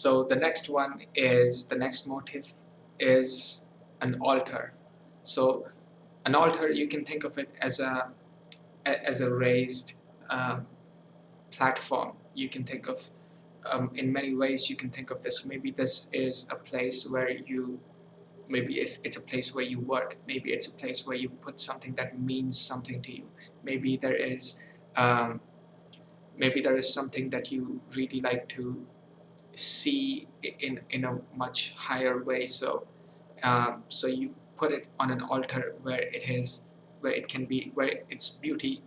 So the next one is, the next motif is an altar. So an altar, you can think of it as a raised platform. You can think of, in many ways you can think of this. Maybe this is a place where you, maybe it's a place where you work. Maybe it's a place where you put something that means something to you. Maybe there is um, maybe there is something that you really like to see in a much higher way. So so you put it on an altar where it is, where it can be, where its beauty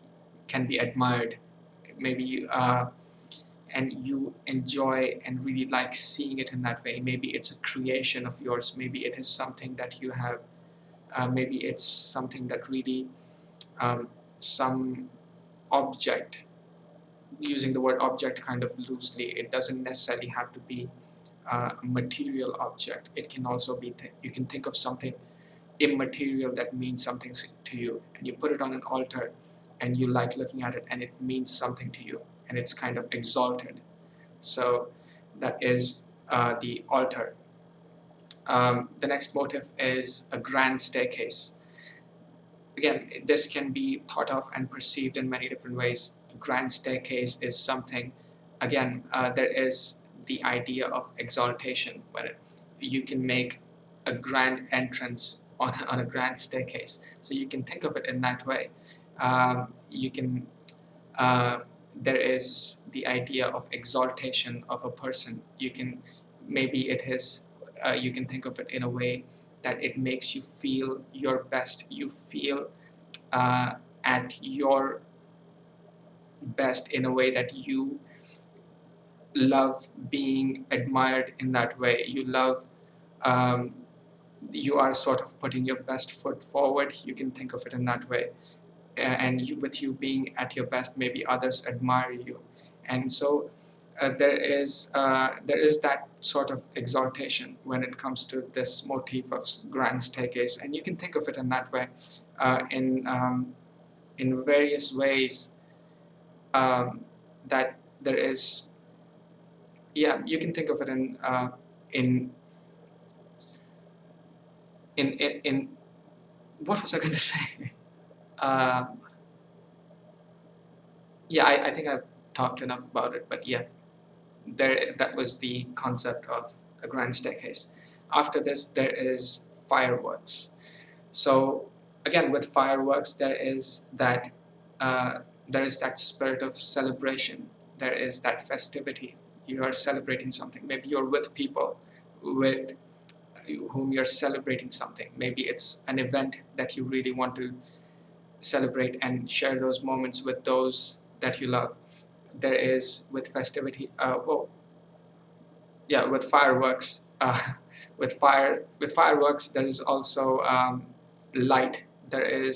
can be admired. Maybe and you enjoy and really like seeing it in that way. Maybe it's a creation of yours. Maybe it is something that you have. Maybe it's something that really, some object, using the word object kind of loosely. It doesn't necessarily have to be a material object. It can also be, you can think of something immaterial that means something to you, and you put it on an altar and you like looking at it and it means something to you and it's kind of exalted. So that is the altar. The next motif is a grand staircase. Again, this can be thought of and perceived in many different ways. A grand staircase is something, again, there is the idea of exaltation, where you can make a grand entrance on a grand staircase. So you can think of it in that way. You can, there is the idea of exaltation of a person. You can, maybe it is, you can think of it in a way that it makes you feel your best. You feel at your best in a way that you love being admired in that way. You love, um, you are sort of putting your best foot forward. You can think of it in that way. And you, with you being at your best, maybe others admire you. And so there is that sort of exaltation when it comes to this motif of grand staircase. And you can think of it in that way, in various ways, that there is, yeah, you can think of it in in what was I going to say? uh, yeah, I think I've talked enough about it, but yeah, there, that was the concept of a grand staircase. After this, there is fireworks. So again, with fireworks, there is that spirit of celebration. There is that festivity. You are celebrating something. Maybe you're with people with whom you're celebrating something. Maybe it's an event that you really want to celebrate and share those moments with those that you love. There is, with festivity, with fireworks, with fireworks, there is also light. There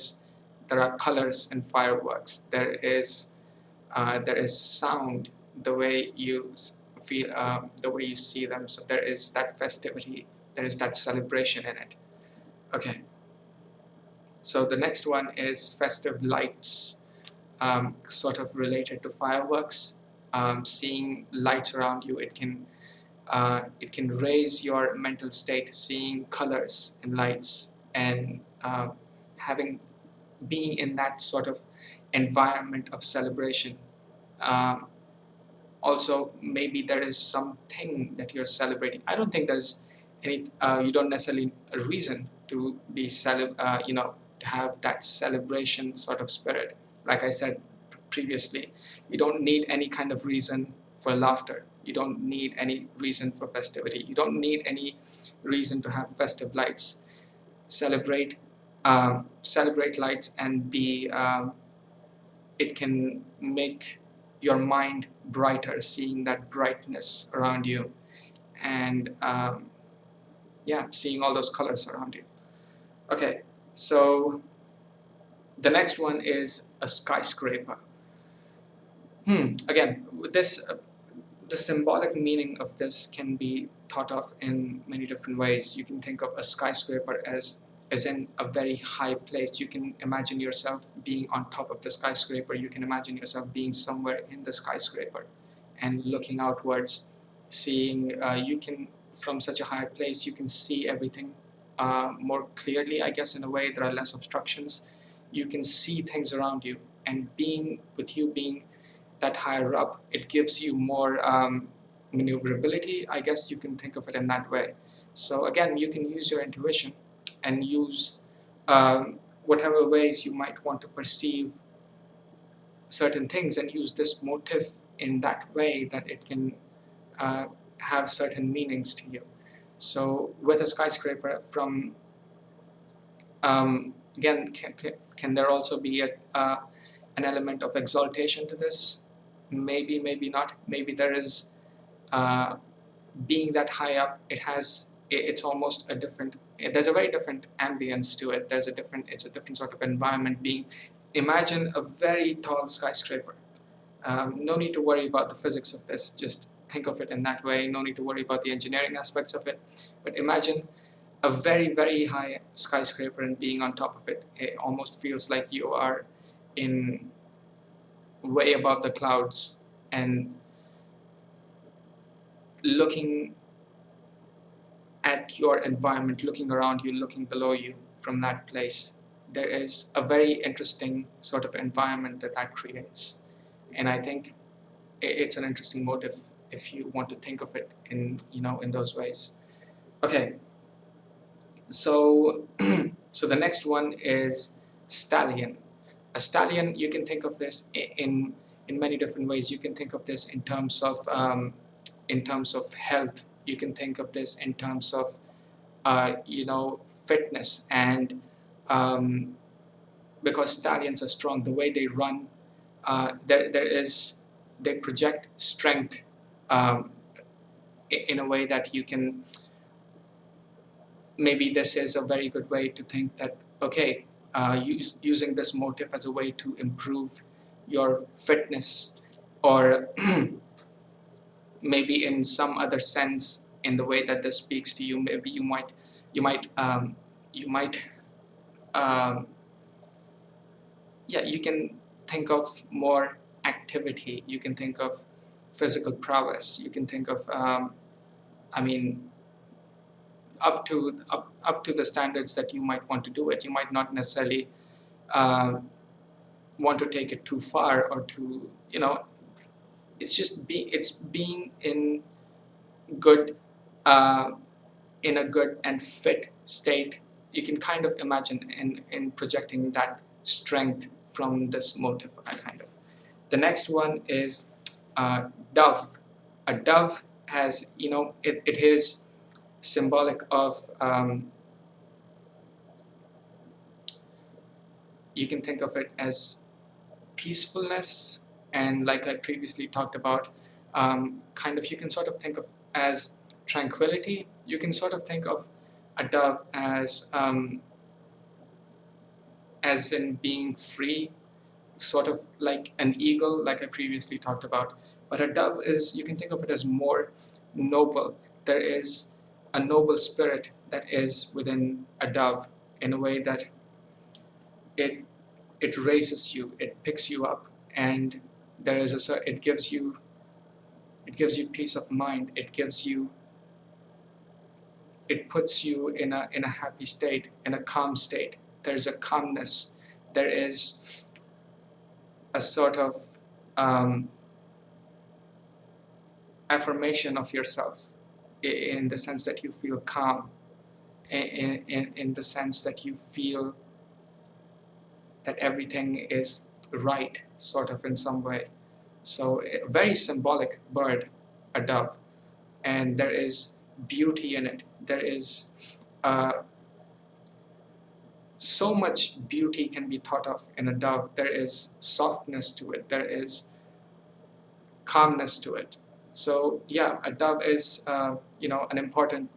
are colors in fireworks. There is sound, the way you feel, the way you see them. So there is that festivity. There is that celebration in it. Okay. So the next one is festive lights, sort of related to fireworks. Seeing lights around you, it can raise your mental state. Seeing colors and lights, and being in that sort of environment of celebration. Um, Also, maybe there is something that you're celebrating. I don't think there's any. You don't necessarily a reason to be to have that celebration sort of spirit. Like I said previously, you don't need any kind of reason for laughter. You don't need any reason for festivity. You don't need any reason to have festive lights. Celebrate, celebrate lights, and be. It can make your mind brighter, seeing that brightness around you, and yeah, seeing all those colors around you. Okay, so the next one is a skyscraper. Again, this the symbolic meaning of this can be thought of in many different ways. You can think of a skyscraper as in a very high place. You can imagine yourself being on top of the skyscraper. You can imagine yourself being somewhere in the skyscraper and looking outwards seeing, you can, from such a higher place, you can see everything more clearly, I guess, in a way. There are less obstructions. You can see things around you, and being with you being that higher up, it gives you more maneuverability. I guess you can think of it in that way. So again, you can use your intuition and use whatever ways you might want to perceive certain things, and use this motif in that way that it can uh, have certain meanings to you. So with a skyscraper, from again, can there also be an element of exaltation to this? Maybe, maybe not. Maybe there is, uh, being that high up, it's almost a different, there's a very different ambience to it. It's a different sort of environment. Imagine a very tall skyscraper. No need to worry about the physics of this, just think of it in that way. No need to worry about the engineering aspects of it. But imagine a very, very high skyscraper, and being on top of it, it almost feels like you are in way above the clouds, and looking at your environment, looking around you, looking below you from that place. There is a very interesting sort of environment that creates. And I think it's an interesting motive if you want to think of it in those ways. Okay, so so the next one is stallion. A stallion, you can think of this in many different ways. You can think of this in terms of health. You can think of this in terms of fitness, and because stallions are strong, the way they run, they project strength um, in a way that you can, maybe this is a very good way to think that, okay, using this motif as a way to improve your fitness, or maybe in some other sense, in the way that this speaks to you, maybe you might um, yeah, you can think of more activity, you can think of physical prowess, you can think of I mean, up to the standards that you might want to do it. You might not necessarily want to take it too far, or to, it's being good uh, in a good and fit state. You can kind of imagine in projecting that strength from this motif, kind of. The next one is dove. A dove has, it is symbolic of, you can think of it as peacefulness, and like I previously talked about, kind of, you can sort of think of as tranquility. You can sort of think of a dove as in being free, sort of like an eagle, like I previously talked about. But a dove is, you can think of it as more noble. There is a noble spirit that is within a dove, in a way that it it raises you, it picks you up, and it gives you peace of mind. It puts you in a happy state, in a calm state. There's a calmness. There is a sort of um, affirmation of yourself, in the sense that you feel calm, in the sense that you feel that everything is right, sort of, in some way. So a very symbolic bird, a dove, and there is beauty in it. There is so much beauty can be thought of in a dove. There is softness to it. There is calmness to it. So yeah, a dove is an important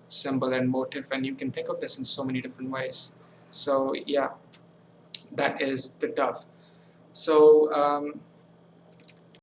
symbol and motif, and you can think of this in so many different ways. So yeah, that is the dove. So